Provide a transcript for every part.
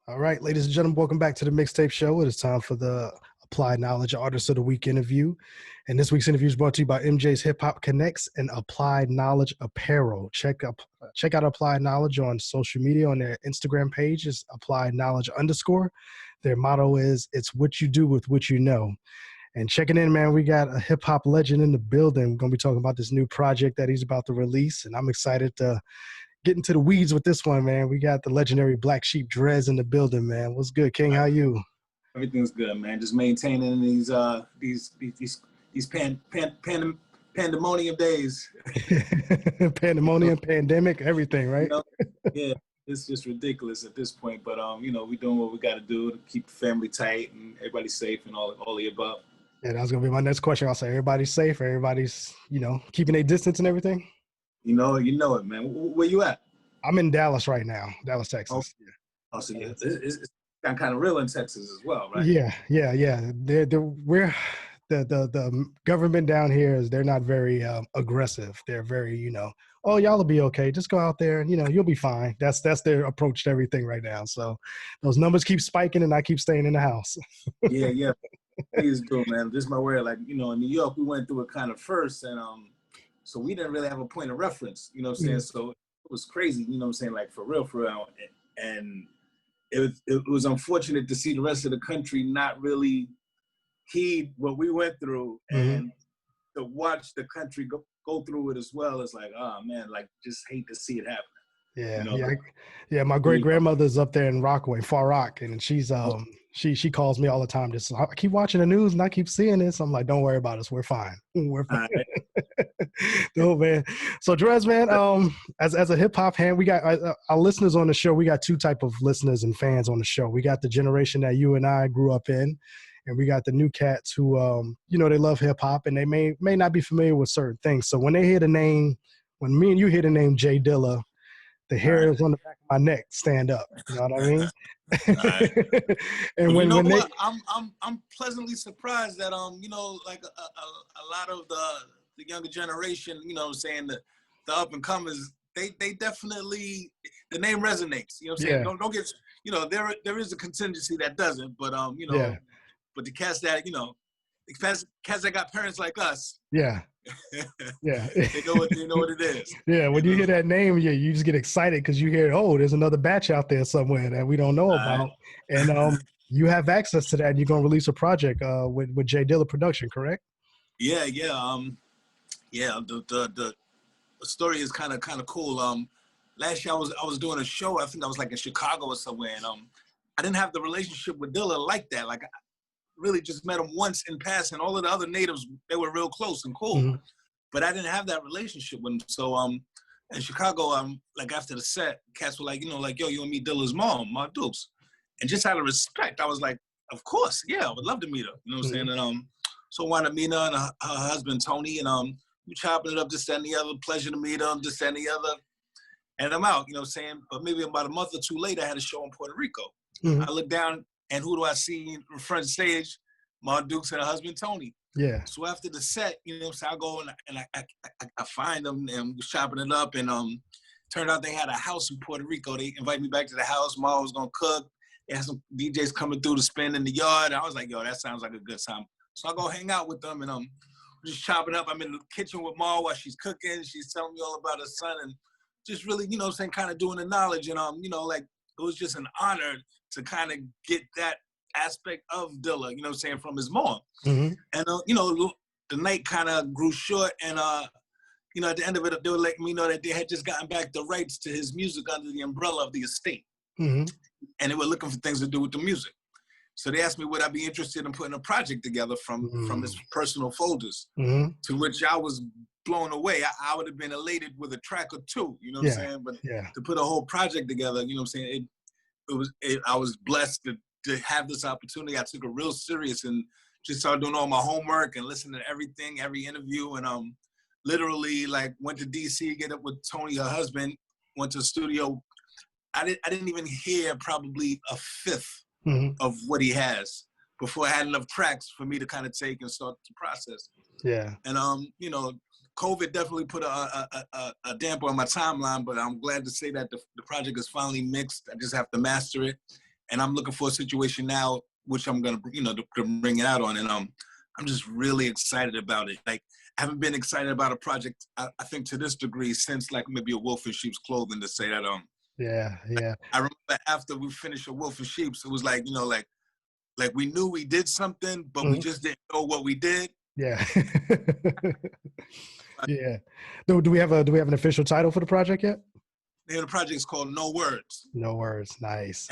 All right, ladies and gentlemen, welcome back to the Mixtape Show. It is time for the Applied Knowledge Artist of the Week interview. And this week's interview is brought to you by MJ's Hip Hop Connects and Applied Knowledge Apparel. Check out Applied Knowledge on social media. On their Instagram page is Applied Knowledge _. Their motto is, it's what you do with what you know. And checking in, man, we got a hip hop legend in the building. We're going to be talking about this new project that he's about to release. And I'm excited to get into the weeds with this one, man. We got the legendary Black Sheep Dres in the building, man. What's good, King? How you? Everything's good, man. Just maintaining these pandemonium days. Pandemonium, pandemic, everything, right? Yeah, it's just ridiculous at this point. But we're doing what we got to do to keep the family tight and everybody safe and all the above. Yeah, that was gonna be my next question. I'll say everybody's safe, everybody's keeping their distance and everything. You know it, man. Where you at? I'm in Dallas right now, Dallas, Texas. Oh, so yeah, it's kind of real in Texas as well, right? Yeah. We're the government down here they're not very aggressive. They're very, oh, y'all will be okay. Just go out there and you'll be fine. That's their approach to everything right now. So those numbers keep spiking, and I keep staying in the house. Yeah. Please do, man. This is my word. Like in New York, we went through it kind of first, and so we didn't really have a point of reference. You know what I'm saying? So it was crazy. You know what I'm saying? Like for real. And it was unfortunate to see the rest of the country not really heed what we went through, and to watch the country go through it as well. It's like, oh man, like just hate to see it happen. Yeah. My great grandmother's up there in Rockaway, Far Rock, and she's she calls me all the time. Just I keep watching the news and I keep seeing this. I'm like, don't worry about us. We're fine. We're fine. No, man. So Dres, man, as a hip hop fan, we got our listeners on the show. We got two type of listeners and fans on the show. We got the generation that you and I grew up in, and we got the new cats who they love hip hop and they may not be familiar with certain things. So when they hear the name, when me and you hear the name J Dilla, the hairs on the back of my neck stand up. You know what I mean? And I'm pleasantly surprised that like a lot of the younger generation, saying the up and comers, they definitely, the name resonates. You know what I'm saying? Don't get there is a contingency that doesn't, but but the cats that the cats that got parents like us. Yeah. they know what it is. Yeah, when you hear that name, you just get excited because you hear, oh, there's another batch out there somewhere that we don't know about, and you have access to that. And you're gonna release a project with J Dilla production, correct? Yeah. The story is kind of cool. Last year I was doing a show. I think I was like in Chicago or somewhere, and I didn't have the relationship with Dilla like that. Like, really just met him once in passing. All of the other natives, they were real close and cool, but I didn't have that relationship with him. So in Chicago, like after the set, cats were like, yo, you want to meet Dilla's mom, Ma Dukes, and just out of respect, I was like, of course, yeah, I would love to meet her. You know what I'm saying? And so I wound up meeting her and her husband Tony, and we chopping it up, this, that, and the other. Pleasure to meet him, this, that, and the other. And I'm out. You know what I'm saying? But maybe about a month or two later, I had a show in Puerto Rico. I looked down. And who do I see in front stage? Ma Dukes and her husband, Tony. Yeah. So after the set, so I go and I find them and we're chopping it up. And turned out they had a house in Puerto Rico. They invited me back to the house. Ma was going to cook. They had some DJs coming through to spin in the yard. And I was like, yo, that sounds like a good time. So I go hang out with them and we're just chopping up. I'm in the kitchen with Ma while she's cooking. She's telling me all about her son and just really, kind of doing the knowledge. And, like, it was just an honor to kind of get that aspect of Dilla, from his mom. And, the night kind of grew short. And, at the end of it, they were letting me know that they had just gotten back the rights to his music under the umbrella of the estate. And they were looking for things to do with the music. So they asked me, would I be interested in putting a project together from his personal folders, to which I was blown away. I would have been elated with a track or two, you know what I'm saying? But to put a whole project together, you know what I'm saying? I was blessed to have this opportunity. I took it real serious and just started doing all my homework and listening to everything, every interview. And literally like went to DC, get up with Tony, her husband, went to the studio. I didn't even hear probably a fifth of what he has before I had enough tracks for me to kind of take and start the process. Yeah. And COVID definitely put a damper on my timeline, but I'm glad to say that the project is finally mixed. I just have to master it and I'm looking for a situation now, which I'm gonna, to bring it out on, and I'm just really excited about it. Like, I haven't been excited about a project, I think, to this degree since like maybe A Wolf in Sheep's Clothing, to say that. Yeah. I remember after we finished A Wolf in Sheep's, it was like, like we knew we did something, but we just didn't know what we did. Yeah. Yeah. Do we have an official title for the project yet? The project is called No Words. No Words. Nice.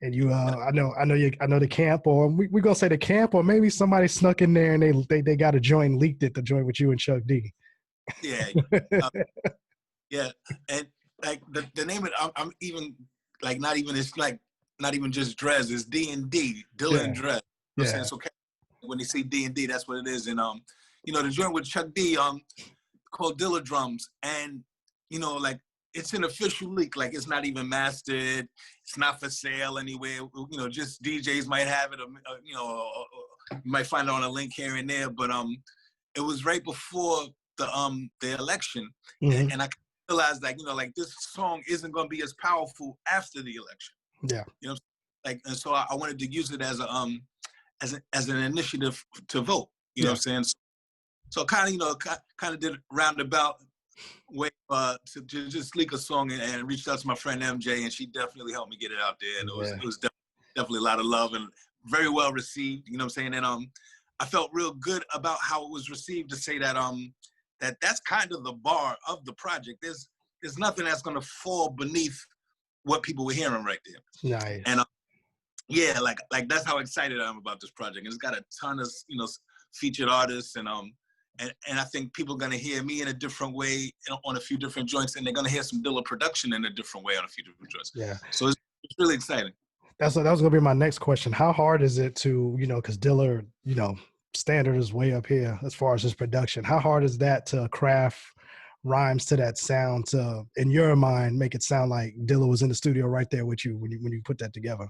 And you, I know the camp, or we're gonna say the camp, or maybe somebody snuck in there and they got a joint, leaked it, to join with you and Chuck D. Yeah. Yeah, and like the name of it, I'm even like not even just Dres, it's D&D, Dilla and Dres. You know what I'm saying? So when they say D&D, that's what it is. And the joint with Chuck D, called Dilla Drums, and like it's an official leak, like it's not even mastered, it's not for sale anywhere. Just DJs might have it, or you might find it on a link here and there. But it was right before the election, and I realized like this song isn't going to be as powerful after the election. Yeah. And so I wanted to use it as a as an initiative to vote. You know what I'm saying? So kind of did roundabout way to just leak a song, and reached out to my friend MJ, and she definitely helped me get it out there. And it was definitely a lot of love and very well received. You know what I'm saying? And I felt real good about how it was received, to say that that's kind of the bar of the project. There's nothing that's gonna fall beneath what people were hearing right there. Nice. And yeah, like that's how excited I am about this project. And it's got a ton of featured artists, and I think people are gonna hear me in a different way on a few different joints, and they're gonna hear some Dilla production in a different way on a few different joints. Yeah. So it's really exciting. That was gonna be my next question. How hard is it to, because Dilla, standard is way up here as far as his production. How hard is that to craft rhymes to that sound, to, in your mind, make it sound like Dilla was in the studio right there with you when you put that together?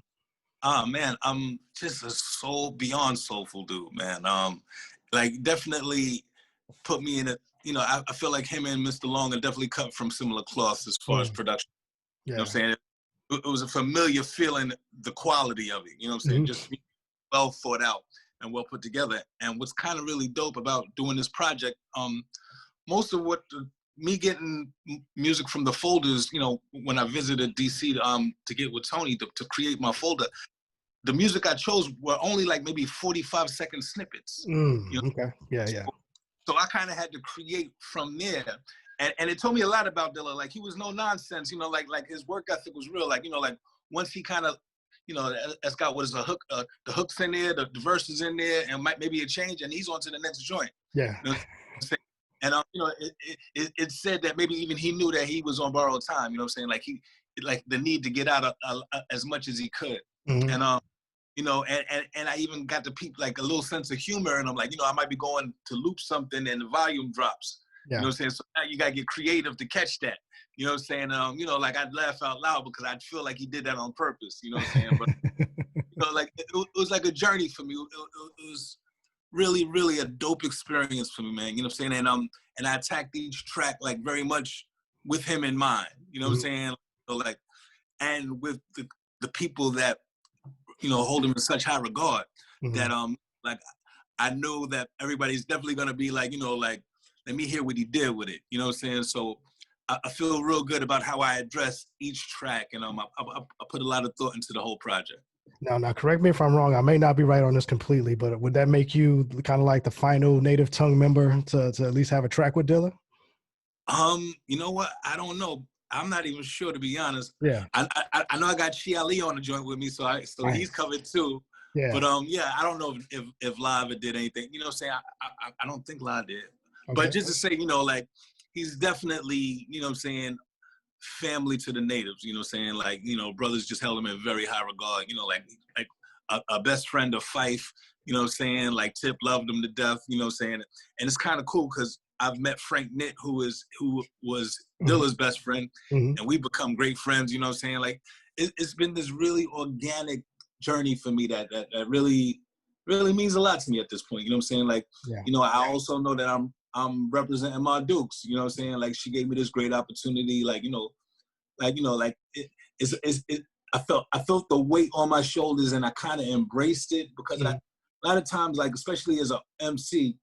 Man, I'm just a beyond soulful dude, man. Like definitely put me in a, I feel like him and Mr. Long are definitely cut from similar cloths as far as production. Yeah. You know what I'm saying? It was a familiar feeling, the quality of it, you know what I'm saying? Just well thought out and well put together. And what's kind of really dope about doing this project, most of me getting music from the folders, when I visited DC to get with Tony to create my folder, the music I chose were only like maybe 45-second snippets. Okay. Yeah. So I kind of had to create from there. And it told me a lot about Dilla. Like, he was no nonsense, like his work ethic was real. Like, like once he kind of, that's got what is a hook, the hook's in there, the verse is in there, and maybe a change, and he's on to the next joint. Yeah. And it said that maybe even he knew that he was on borrowed time. You know what I'm saying? Like the need to get out as much as he could. And and I even got to peep like a little sense of humor, and I'm like, I might be going to loop something and the volume drops. Yeah. You know what I'm saying? So now you gotta get creative to catch that. You know what I'm saying? Like I'd laugh out loud because I'd feel like he did that on purpose. You know what I'm saying? But like it was like a journey for me. It was really, really a dope experience for me, man. You know what I'm saying? And I attacked each track like very much with him in mind. You know what I'm saying? So like, and with the people that hold him in such high regard, that like I know that everybody's definitely gonna be like, like, let me hear what he did with it. You know what I'm saying? So I feel real good about how I address each track, and I put a lot of thought into the whole project. Now, correct me if I'm wrong. I may not be right on this completely, but would that make you kind of like the final Native Tongue member to at least have a track with Dilla? You know what? I don't know. I'm not even sure, to be honest. Yeah. I know I got Chi Ali on the joint with me, so nice. He's covered too. Yeah. But I don't know if Live did anything. You know what I'm saying? I don't think Live did. Okay. But just to say, like, he's definitely, you know what I'm saying, family to the natives, you know what I'm saying? Like, brothers just held him in very high regard, like a best friend of Fife, you know what I'm saying? Like Tip loved him to death, you know what I'm saying? And it's kind of cool because I've met Frank Nitt, who was Dilla's best friend, and we become great friends, you know what I'm saying? Like, it's been this really organic journey for me that really, really means a lot to me at this point, you know what I'm saying? Like, I also know that I'm representing my Dukes, you know what I'm saying? Like, she gave me this great opportunity, like, felt the weight on my shoulders, and I kind of embraced it because a lot of times, like especially as a MC,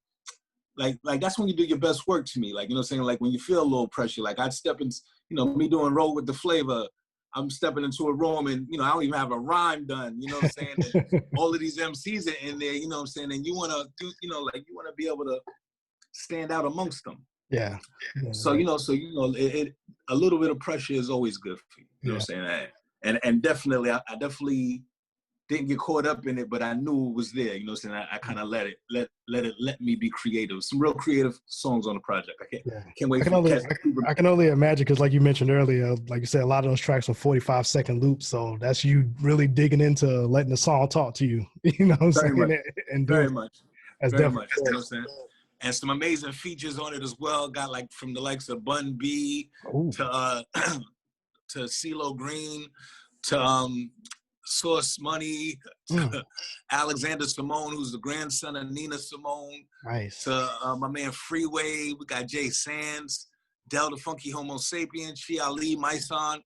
like that's when you do your best work to me. Like, you know what I'm saying? Like when you feel a little pressure, like I'd step in, you know, me doing Roll with the Flavor, I'm stepping into a room and, you know, I don't even have a rhyme done, you know what I'm saying? And all of these MCs are in there, you know what I'm saying? And you want to do, you know, like you want to be able to stand out amongst them. Yeah. So, you know, a little bit of pressure is always good for you. You know what I'm saying? And definitely, I definitely didn't get caught up in it, but I knew it was there. You know what I'm saying? I kind of let me be creative. Some real creative songs on the project. Can't wait for I can only imagine, because like you mentioned earlier, like you said, a lot of those tracks are 45-second loops. So that's you really digging into letting the song talk to you. You know what I'm saying? Much. And very much. That's very definitely much. You know what I'm saying? And some amazing features on it as well. Got like from the likes of Bun B to to CeeLo Green to Source Money, to Alexander Simone, who's the grandson of Nina Simone. Nice. To my man Freeway. We got Jay Sands, Del the Funky Homo Sapien, Chi Ali, Myson.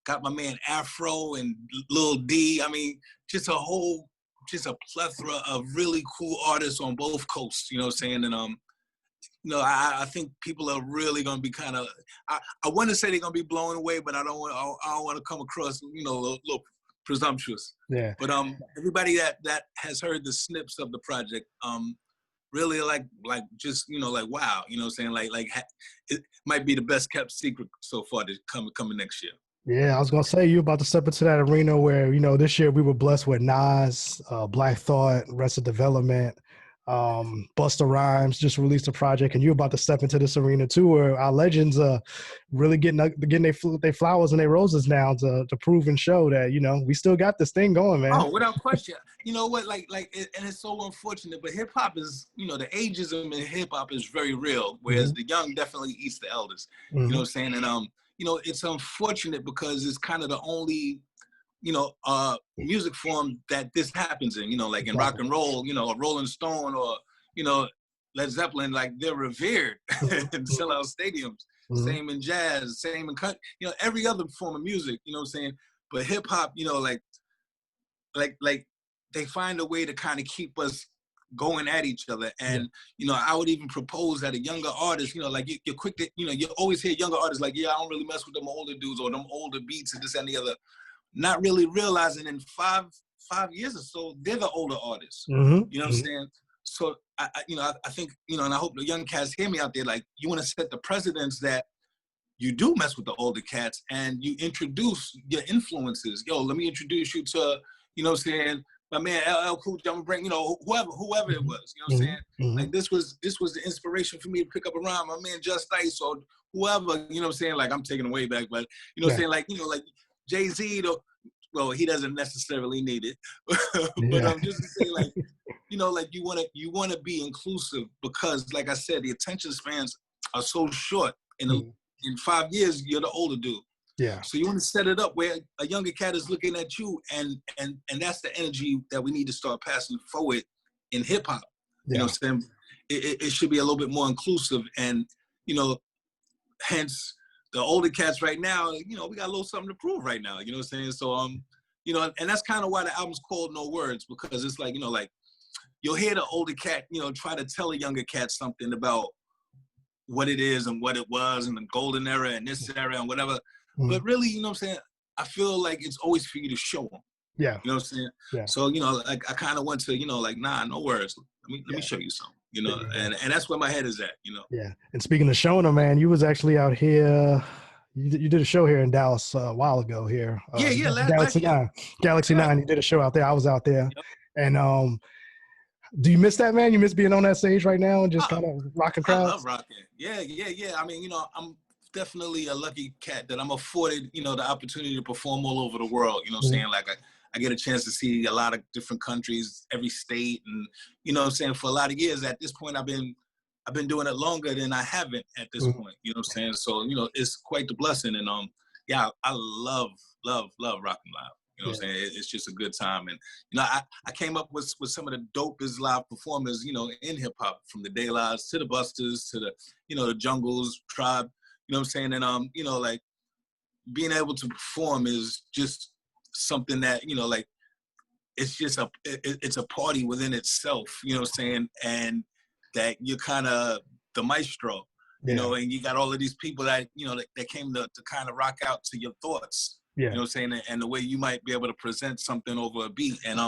Got my man Afro and Lil D. I mean, just a plethora of really cool artists on both coasts, you know what I'm saying? And you know, I think people are really gonna be kind of, I want to say they're gonna be blown away, but I don't want to come across, you know, a little presumptuous. Yeah. But everybody that has heard the snips of the project, really like just, you know, like wow, you know what I'm saying? Like it might be the best kept secret so far to coming next year. Yeah, I was gonna say, you about to step into that arena where, you know, this year we were blessed with Nas, Black Thought, Arrested Development, Busta Rhymes just released a project, and you're about to step into this arena too, where our legends really getting their flowers and their roses now to prove and show that, you know, we still got this thing going, man. Oh, without question. You know what, and it's so unfortunate, but hip hop is, you know, the ageism in hip hop is very real, whereas the young definitely eats the elders. You know what I'm saying? And you know, it's unfortunate because it's kind of the only, you know, music form that this happens in, you know, like in rock and roll, you know, a Rolling Stone or, you know, Led Zeppelin, like they're revered and sell out stadiums. Same in jazz, same in country, you know, every other form of music, you know what I'm saying? But hip hop, you know, like they find a way to kind of keep us going at each other. And, you know, I would even propose that a younger artist, you know, like you're quick to, you know, you always hear younger artists like, yeah, I don't really mess with them older dudes or them older beats and this and the other. Not really realizing in five years or so, they're the older artists. You know what I'm saying? So, I think, you know, and I hope the young cats hear me out there, like, you want to set the precedents that you do mess with the older cats and you introduce your influences. Yo, let me introduce you to, you know what I'm saying, my man LL Cool J, I'm gonna bring, you know, whoever it was, you know what I'm saying? Like this was the inspiration for me to pick up a rhyme. My man Just Ice or whoever, you know what I'm saying? Like I'm taking it way back, but you know what I'm saying? Like, you know, like Jay-Z, well, he doesn't necessarily need it. But I'm just to say, like, you know, like you wanna be inclusive because, like I said, the attention spans are so short. In 5 years, you're the older dude. Yeah. So you want to set it up where a younger cat is looking at you, and that's the energy that we need to start passing forward in hip hop. You know what I'm saying? It should be a little bit more inclusive, and you know, hence the older cats right now. You know, we got a little something to prove right now. You know what I'm saying? So you know, and that's kind of why the album's called No Words, because it's like, you know, like you'll hear the older cat, you know, try to tell a younger cat something about what it is and what it was and the golden era and this era and whatever. But really, you know what I'm saying? I feel like it's always for you to show them. Yeah. You know what I'm saying? Yeah. So, you know, like I kind of went to, you know, like, nah, no words. Let me show you something, you know? And that's where my head is at, you know? Yeah. And speaking of showing them, man, you was actually out here. You did a show here in Dallas a while ago here. Galaxy 9. Galaxy 9, you did a show out there. I was out there. Yep. And do you miss that, man? You miss being on that stage right now and just kind of rocking crowds? I love rocking. Yeah. I mean, you know, I'm definitely a lucky cat that I'm afforded, you know, the opportunity to perform all over the world. You know what I'm saying? Like I get a chance to see a lot of different countries, every state, and you know what I'm saying? For a lot of years at this point, I've been doing it longer than I haven't at this point. You know what I'm saying? So, you know, it's quite the blessing. And yeah, I love rocking live. You know what I'm saying? It's just a good time. And, you know, I came up with some of the dopest live performers, you know, in hip hop, from the De La's to the Busters to the, you know, the Jungles, Tribe, you know what I'm saying? And, you know, like being able to perform is just something that, like, it's just it's a party within itself, you know what I'm saying? And that you're kind of the maestro, and you got all of these people that, that came to kind of rock out to your thoughts, you know what I'm saying? And the way you might be able to present something over a beat. And,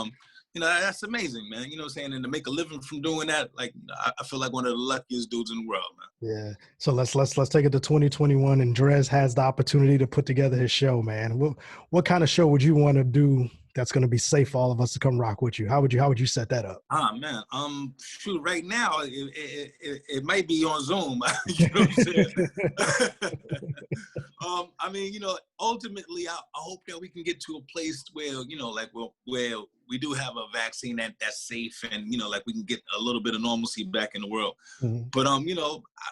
that's amazing, man. You know what I'm saying? And to make a living from doing that, like, I feel like one of the luckiest dudes in the world, man. Yeah. So let's take it to 2021, and Dres has the opportunity to put together his show, man. What kind of show would you want to do that's going to be safe for all of us to come rock with you? How would you set that up? Man, shoot, right now it might be on Zoom. You know what I'm saying? I mean, ultimately, I hope that we can get to a place where, like, where we do have a vaccine that's safe, and, like, we can get a little bit of normalcy back in the world. Mm-hmm. But,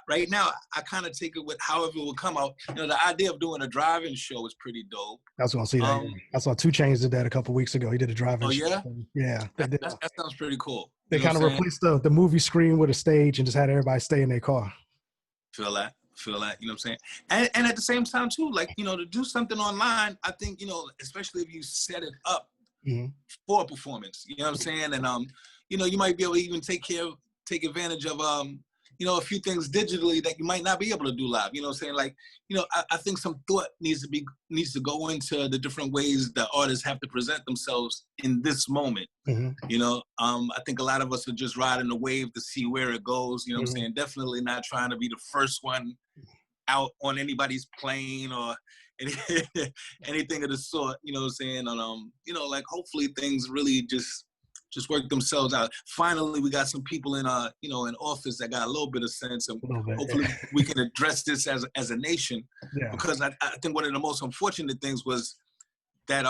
right now, I kind of take it with however it will come out. The idea of doing a drive-in show is pretty dope. I was going to see that. I saw 2 Chainz did that a couple weeks ago. He did a drive-in show. Yeah? Yeah. That sounds pretty cool. They kind of replaced the movie screen with a stage and just had everybody stay in their car. Feel that, you know what I'm saying? And at the same time, too, like, to do something online, I think, especially if you set it up for a performance, you know what I'm saying? And, you might be able to even take advantage of, a few things digitally that you might not be able to do live, you know what I'm saying? Like, I think some thought needs to go into the different ways that artists have to present themselves in this moment. I think a lot of us are just riding the wave to see where it goes, you know what I'm saying? Definitely not trying to be the first one out on anybody's plane or anything of the sort, you know what I'm saying? And, like, hopefully things really just work themselves out. Finally, we got some people in in office that got a little bit of sense, and hopefully we can address this as a nation. Yeah. Because I think one of the most unfortunate things was that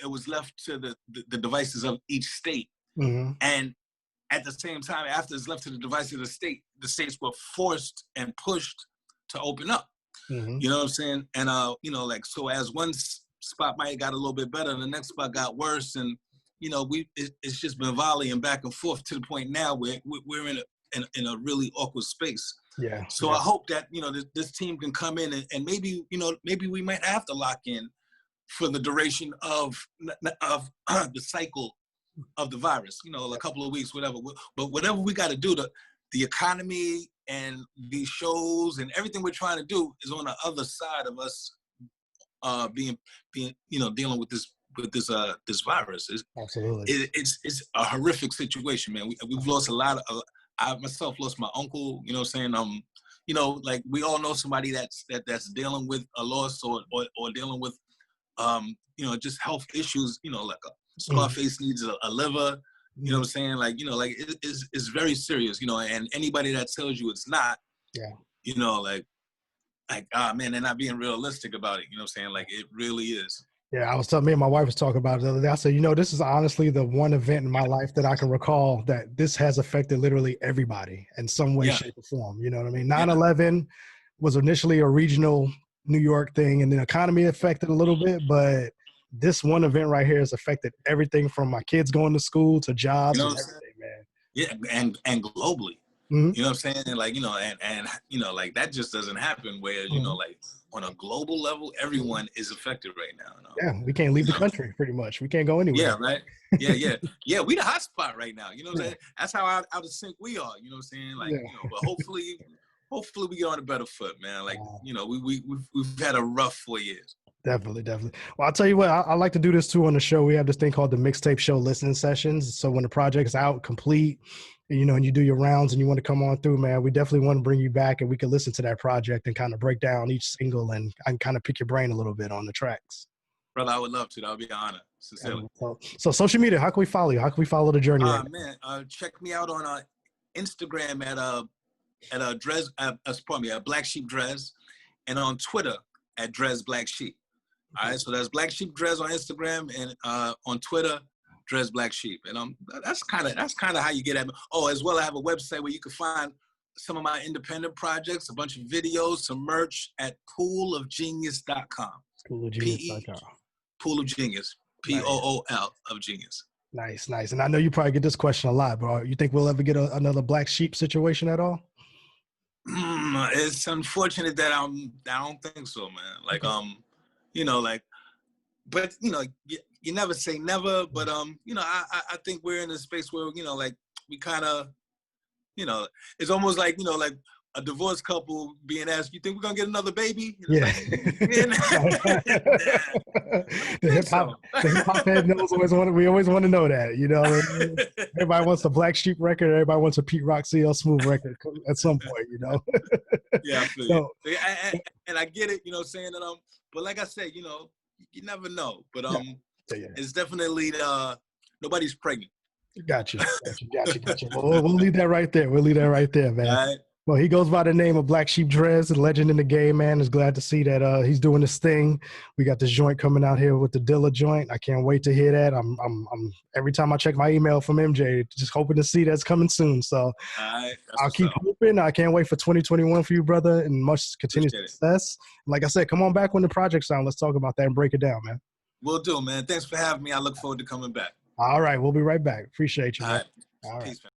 it was left to the devices of each state, and at the same time, after it's left to the devices of the states were forced and pushed to open up. You know what I'm saying? And like, so as one spot might got a little bit better, the next spot got worse, and it's just been volleying back and forth to the point now where we're in a really awkward space. Yeah. So I hope that this team can come in and maybe maybe we might have to lock in for the duration of the cycle of the virus. A couple of weeks, whatever. But whatever we got to do, the economy and these shows and everything we're trying to do is on the other side of us being dealing with this virus. Absolutely. It's a horrific situation, man. We've lost a lot of. I myself lost my uncle. You know what I'm saying? Like, we all know somebody that's dealing with a loss or dealing with just health issues. Like a Scarface needs a liver. You know what I'm saying? Like, like it's very serious. And anybody that tells you it's not, like, man, they're not being realistic about it. You know what I'm saying? Like, it really is. Yeah, I was telling me and my wife was talking about it the other day. I said, this is honestly the one event in my life that I can recall that this has affected literally everybody in some way, shape, or form. You know what I mean? 9/11 was initially a regional New York thing, and the economy affected a little bit, but this one event right here has affected everything from my kids going to school to jobs and everything, man. Yeah, and globally. You know what I'm saying? And like, and like, that just doesn't happen where, like, on a global level, everyone is affected right now. Yeah, we can't leave the country, pretty much. We can't go anywhere. Yeah, right. Yeah, we the hot spot right now. You know what I'm saying? That's how out of sync we are. You know what I'm saying? Like, but hopefully we get on a better foot, man. Like, we've had a rough 4 years. Definitely. Well, I'll tell you what, I like to do this too on the show. We have this thing called the Mixtape Show listening sessions. So when the project's out complete, and you do your rounds and you want to come on through, man, we definitely want to bring you back and we can listen to that project and kind of break down each single and kind of pick your brain a little bit on the tracks. Brother, I would love to. That would be an honor, sincerely. So social media, how can we follow you? How can we follow the journey? Man, check me out on Instagram at Dres, Black Sheep Dres, and on Twitter at Dres Black Sheep. All right, so that's Black Sheep Dres on Instagram, and on Twitter, Dres Black Sheep. And that's kind of how you get at me. Oh, as well, I have a website where you can find some of my independent projects, a bunch of videos, some merch at poolofgenius.com. Poolofgenius.com. Pool of Genius. POOL of Genius. Nice. And I know you probably get this question a lot, bro. You think we'll ever get another Black Sheep situation at all? It's unfortunate that I don't think so, man. Like, like, but you never say never. But I think we're in a space where like we kind of, it's almost like like a divorced couple being asked, "You think we're gonna get another baby?" And yeah. The hip hop head knows we always want to know that. Everybody wants a Black Sheep record. Everybody wants a Pete Rock CL Smooth record at some point. Yeah, I feel you. And I get it. Saying that but like I said, you never know. But it's definitely nobody's pregnant. Gotcha. Well, we'll leave that right there. Man. All right. Well, he goes by the name of Black Sheep Dres, a legend in the game, man. Is glad to see that he's doing this thing. We got this joint coming out here with the Dilla joint. I can't wait to hear that. I'm every time I check my email from MJ, just hoping to see that's coming soon. So I'll keep hoping. I can't wait for 2021 for you, brother, and much continued success. Like I said, come on back when the project's out. Let's talk about that and break it down, man. Will do, man. Thanks for having me. I look forward to coming back. All right. We'll be right back. Appreciate you, man. All right. Peace, man.